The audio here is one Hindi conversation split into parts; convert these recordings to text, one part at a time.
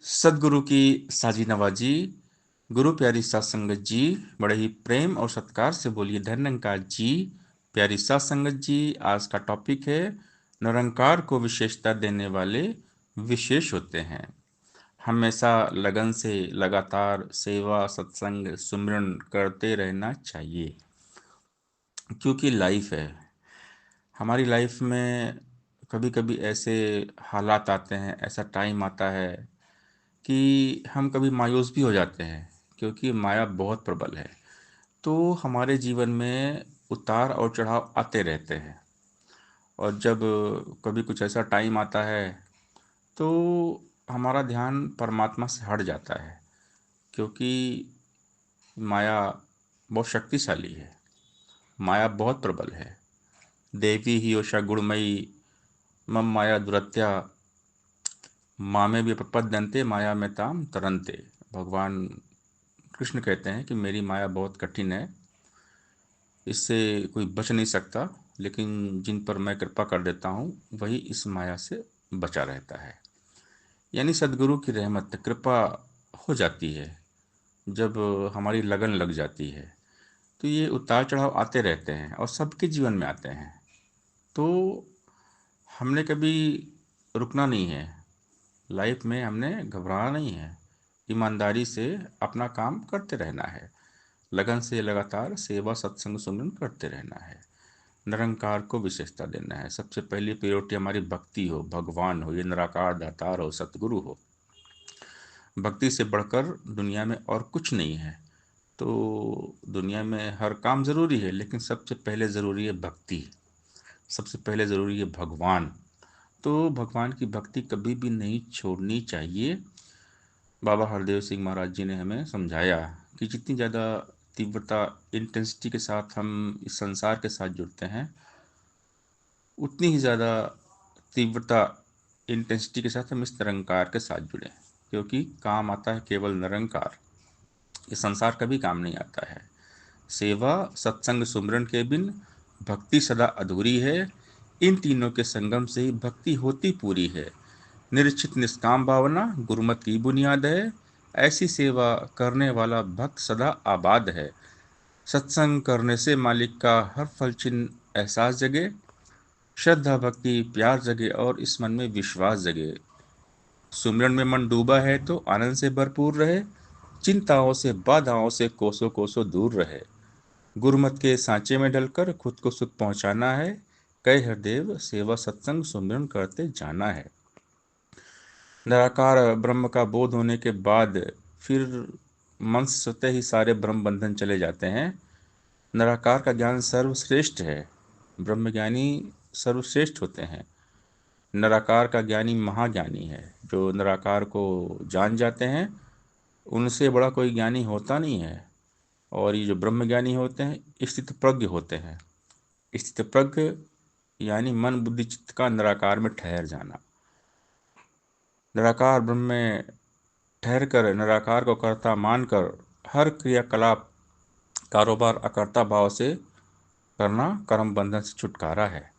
सदगुरु की साजी नवाजी। गुरु प्यारी सात संगत जी, बड़े ही प्रेम और सत्कार से बोलिए धन्यंकार जी। प्यारी सात संगत जी, आज का टॉपिक है निरंकार को विशेषता देने वाले विशेष होते हैं। हमेशा लगन से लगातार सेवा सत्संग सुमिरन करते रहना चाहिए, क्योंकि लाइफ है। हमारी लाइफ में कभी कभी ऐसे हालात आते हैं, ऐसा टाइम आता है कि हम कभी मायूस भी हो जाते हैं, क्योंकि माया बहुत प्रबल है। तो हमारे जीवन में उतार और चढ़ाव आते रहते हैं, और जब कभी कुछ ऐसा टाइम आता है तो हमारा ध्यान परमात्मा से हट जाता है, क्योंकि माया बहुत शक्तिशाली है, माया बहुत प्रबल है। देवी ही ओषा गुणमयी मम माया दुरत्या मामे भी प्रपद्यन्ते माया में ताम तरंते। भगवान कृष्ण कहते हैं कि मेरी माया बहुत कठिन है, इससे कोई बच नहीं सकता, लेकिन जिन पर मैं कृपा कर देता हूँ वही इस माया से बचा रहता है। यानी सदगुरु की रहमत कृपा हो जाती है जब हमारी लगन लग जाती है। तो ये उतार चढ़ाव आते रहते हैं और सबके जीवन में आते हैं। तो हमने कभी रुकना नहीं है, लाइफ में हमने घबराना नहीं है, ईमानदारी से अपना काम करते रहना है, लगन से लगातार सेवा सत्संग सुमरन करते रहना है, निरंकार को विशेषता देना है। सबसे पहली प्रायोरिटी हमारी भक्ति हो, भगवान हो, ये निराकार दातार हो, सतगुरु हो। भक्ति से बढ़कर दुनिया में और कुछ नहीं है। तो दुनिया में हर काम जरूरी है, लेकिन सबसे पहले जरूरी है भक्ति, सबसे पहले जरूरी है भगवान। तो भगवान की भक्ति कभी भी नहीं छोड़नी चाहिए। बाबा हरदेव सिंह महाराज जी ने हमें समझाया कि जितनी ज़्यादा तीव्रता इंटेंसिटी के साथ हम इस संसार के साथ जुड़ते हैं, उतनी ही ज़्यादा तीव्रता इंटेंसिटी के साथ हम इस निरंकार के साथ जुड़ें, क्योंकि काम आता है केवल निरंकार, ये संसार कभी काम नहीं आता है। सेवा सत्संग सुमरन के बिन भक्ति सदा अधूरी है, इन तीनों के संगम से ही भक्ति होती पूरी है। निश्चित निष्काम भावना गुरुमत की बुनियाद है, ऐसी सेवा करने वाला भक्त सदा आबाद है। सत्संग करने से मालिक का हर फल चिन्ह एहसास जगे, श्रद्धा भक्ति प्यार जगे और इस मन में विश्वास जगे। सुमिरन में मन डूबा है तो आनंद से भरपूर रहे, चिंताओं से बाधाओं से कोसों कोसों दूर रहे। गुरुमत के सांचे में ढलकर खुद को सुख पहुंचाना है, कई हरदेव सेवा सत्संग सुमिरन करते जाना है। निराकार ब्रह्म का बोध होने के बाद फिर मन से स्वतः ही सारे ब्रह्म बंधन चले जाते हैं। निराकार का ज्ञान सर्वश्रेष्ठ है, ब्रह्मज्ञानी सर्वश्रेष्ठ होते हैं। निराकार का ज्ञानी महाज्ञानी है, जो निराकार को जान जाते हैं उनसे बड़ा कोई ज्ञानी होता नहीं है। और ये जो ब्रह्मज्ञानी होते हैं स्थित प्रज्ञ होते हैं। स्थित प्रज्ञ यानी मन बुद्धि चित्त का निराकार में ठहर जाना। निराकार ब्रह्म में ठहर कर निराकार को कर्ता मानकर हर क्रियाकलाप कारोबार अकर्ता भाव से करना कर्म बंधन से छुटकारा है।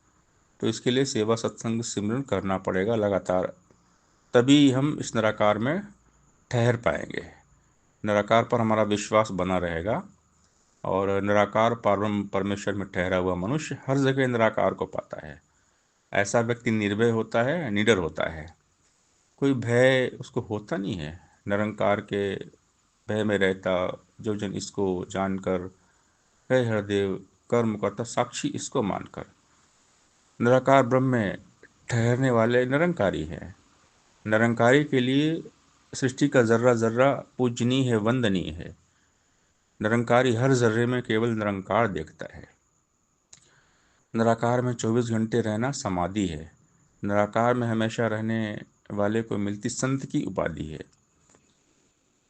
तो इसके लिए सेवा सत्संग सिमरन करना पड़ेगा लगातार, तभी हम इस निराकार में ठहर पाएंगे। निराकार पर हमारा विश्वास बना रहेगा, और निराकार परम परमेश्वर में ठहरा हुआ मनुष्य हर जगह निराकार को पाता है। ऐसा व्यक्ति निर्भय होता है, निडर होता है, कोई भय उसको होता नहीं है। निरंकार के भय में रहता, जो जन इसको जानकर, हे हरदेव कर्म करता साक्षी इसको मानकर। निराकार ब्रह्म में ठहरने वाले निरंकारी हैं। निरंकारी के लिए सृष्टि का जर्रा जर्रा पूजनीय है, वंदनीय है। निरंकारी हर जर्रे में केवल निरंकार देखता है। निराकार में 24 घंटे रहना समाधि है। निराकार में हमेशा रहने वाले को मिलती संत की उपाधि है।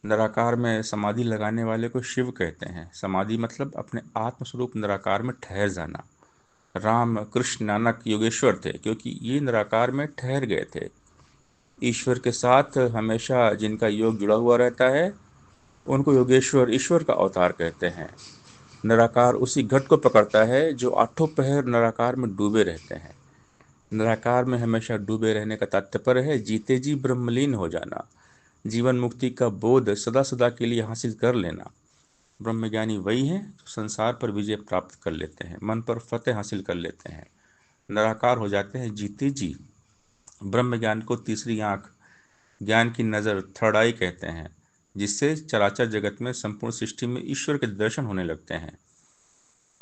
निराकार में समाधि लगाने वाले को शिव कहते हैं। समाधि मतलब अपने आत्मस्वरूप निराकार में ठहर जाना। राम कृष्ण नानक योगेश्वर थे, क्योंकि ये निराकार में ठहर गए थे। ईश्वर के साथ हमेशा जिनका योग जुड़ा हुआ रहता है उनको योगेश्वर ईश्वर का अवतार कहते हैं। निराकार उसी घट को पकड़ता है जो आठों पहर निराकार में डूबे रहते हैं। निराकार में हमेशा डूबे रहने का तात्पर्य है जीते जी ब्रह्मलीन हो जाना। जीवन मुक्ति का बोध सदा सदा के लिए हासिल कर लेना। ब्रह्मज्ञानी वही हैं जो संसार पर विजय प्राप्त कर लेते हैं, मन पर फतेह हासिल कर लेते हैं, निराकार हो जाते हैं जीते जी। ब्रह्म ज्ञान को तीसरी आंख, ज्ञान की नज़र, थर्ड आई कहते हैं, जिससे चराचर जगत में संपूर्ण सृष्टि में ईश्वर के दर्शन होने लगते हैं।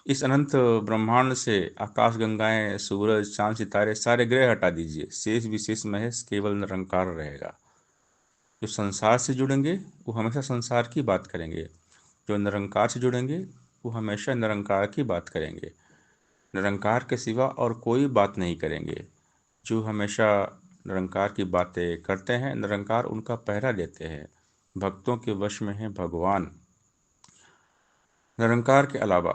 इस अनंत ब्रह्मांड से आकाश गंगाएं, सूरज, चांद, सितारे, सारे ग्रह हटा दीजिए, शेष विशेष महज केवल निरंकार रहेगा। जो संसार से जुड़ेंगे वो हमेशा संसार की बात करेंगे, जो निरंकार से जुड़ेंगे वो हमेशा निरंकार की बात करेंगे, निरंकार के सिवा और कोई बात नहीं करेंगे। जो हमेशा निरंकार की बातें करते हैं, निरंकार उनका पहरा देते हैं, भक्तों के वश में है भगवान। निरंकार के अलावा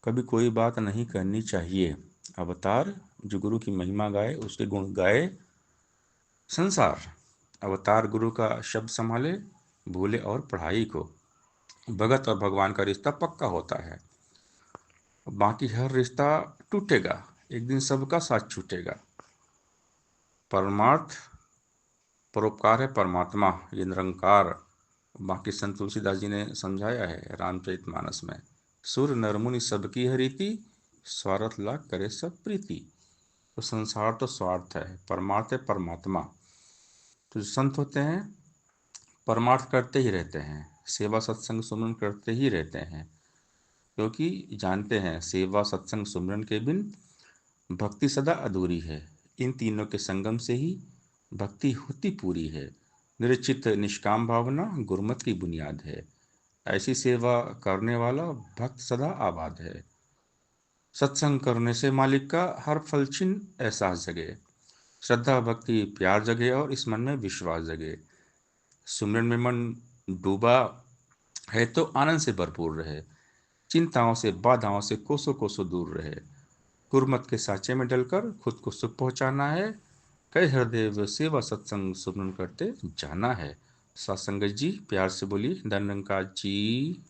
कभी कोई बात नहीं करनी चाहिए। अवतार जो गुरु की महिमा गाए, उसके गुण गाए संसार। अवतार गुरु का शब्द संभाले, भूले और पढ़ाई को। भगत और भगवान का रिश्ता पक्का होता है, बाकी हर रिश्ता टूटेगा, एक दिन सबका साथ छूटेगा। परमार्थ परोपकार है परमात्मा, ये निरंकार। बाकी संत तुलसीदास जी ने समझाया है रामचरितमानस में, सुर नर मुनि सबकी है रीति, स्वार्थ लाख करे सब प्रीति। तो संसार तो स्वार्थ है, परमार्थ है परमात्मा। तो जो संत होते हैं परमार्थ करते ही रहते हैं, सेवा सत्संग सुमरन करते ही रहते हैं, क्योंकि जानते हैं सेवा सत्संग सुमरन के बिन भक्ति सदा अधूरी है। इन तीनों के संगम से ही भक्ति होती पूरी है। निश्चित निष्काम भावना गुरुमत की बुनियाद है। ऐसी सेवा करने वाला भक्त सदा आबाद है। सत्संग करने से मालिक का हर फल छिन एहसास जगे, श्रद्धा भक्ति प्यार जगे और इस मन में विश्वास जगे। सुमिरन में मन डूबा है तो आनंद से भरपूर रहे, चिंताओं से बाधाओं से कोसों कोसों दूर रहे। गुरमत के सांचे में डलकर खुद को सुख पहुंचाना है, कई हृदय सेवा सत्संग सुमरन करते जाना है। सत्संगत जी प्यार से बोलिए धन निरंकार जी।